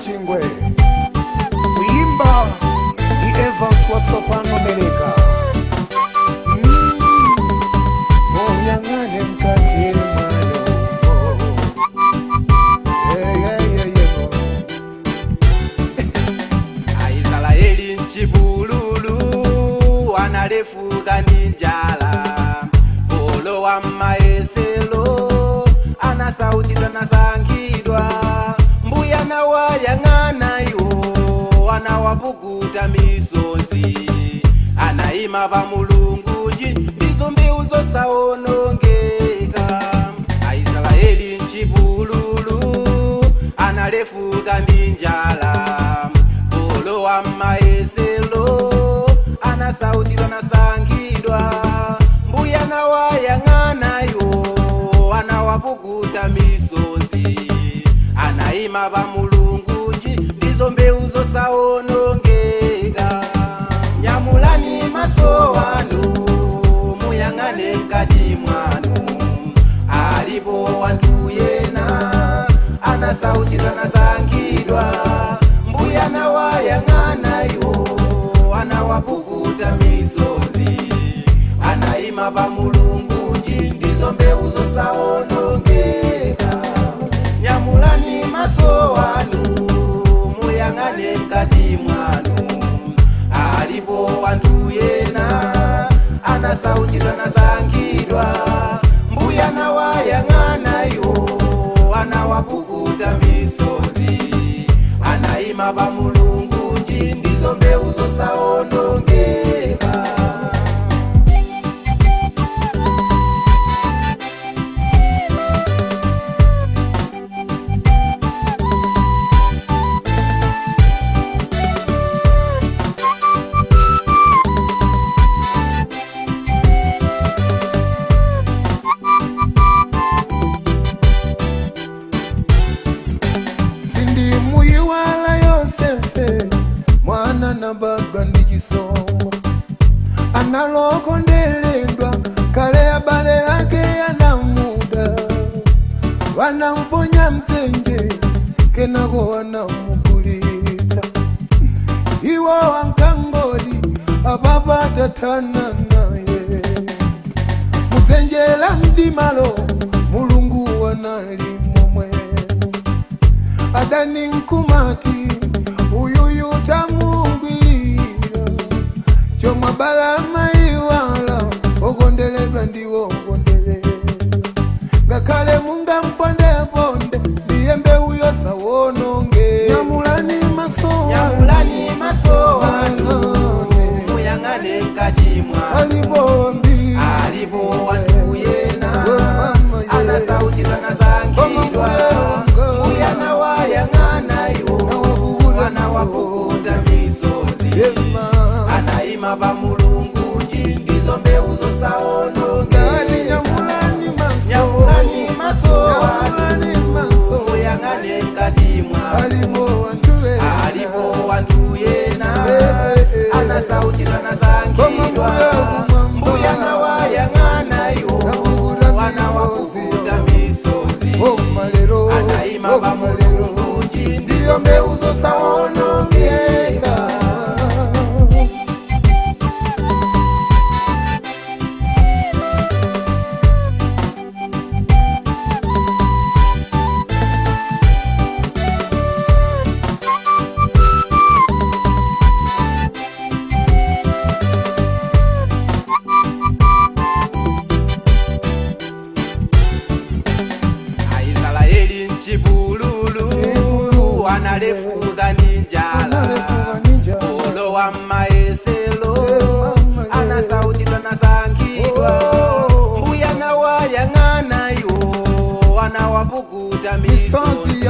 Chingwe kuimba ni Evans Watsopano Meleka Monyangane mkate malo Aisraeli nchibululu analefuka ninjala Polo wa maeselo ana sauti tanasangidwa Mbuya na wayangana yo anawapukuta misonzi Anaima pa mulunguji ndizo mbiu zosaonongeka Aisraeli nchibululu analefuka ninjala Polo wa maeselo ana sauti tanasangidwa Mbuya na wayangana yo anawapukuta misonzi Anaima pa mulunguji ndizo mbeu zosaonongeka Nyamulani maso wanu muyangane mkati mwanu Alipo wantu yena ana sauti tanasangidwa Mbuya na wayangana yo anawapukuta misonzi Anaima pa mulunguji ndizo mbeu zosaonongeka Nyamulani maso wanu muyangane mkati mwanu Alipo wantu yena ana sauti tanasangidwa Mbuya na wayangana yo anawapukuta misonzi Anaima pa mulunguji ndizo mbeu zosaonongeka na baba nikisoma analoko ndelendwa kale abale yake yana muda wanamponya mtenje kenako wanamugulitsa iwo wankangoli ababa tatana naye mutsenjela mdimalo mulungu wanalimomwe adani nkumati uyuyu tamungwilira chomwa bala maiwala ogondeledwa ndiwo ogondeledwa ngakale munga mponde ndiye mbeu yosawononge Nyamulani maso wanu muyangane mkati mwanu Alipo wantu yena ana sauti tanasangidwa Mbuya na wayangana yo anawapukuta misonzi Anaima pa mulunguji ndizo mbeu zosaonongeka Nyamulani maso wanu muyangane mkati mwanu Alipo wantu yena ana sauti tanasangidwa Mbuya na wayangana yo anawapukuta misonzi Anaima pa mulunguji ndizo mbeu zosaonongeka Aisraeli nchibululu analefuka ninjala Polo wa maeselo ana sauti tanasangidwa Mbuya na wayangana yo anawapukuta misonzi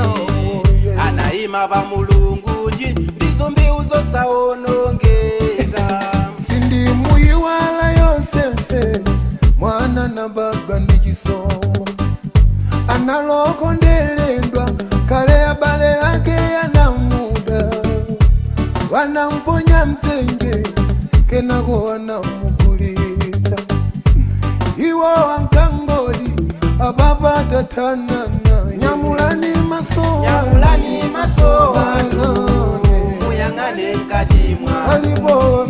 Anaima pa mulunguji ndizo mbiu zosaonongeka Sindi muyiwala Yosefe mwana na baba nikisoma analoko ndelendwa kale abale yake yana muda wanamponya mtenje kenako wanamugulitsa iwo wankangoli ababa tatana naye Nyamulani nyamulani maso wanu muyang'ane kati mwanu alipo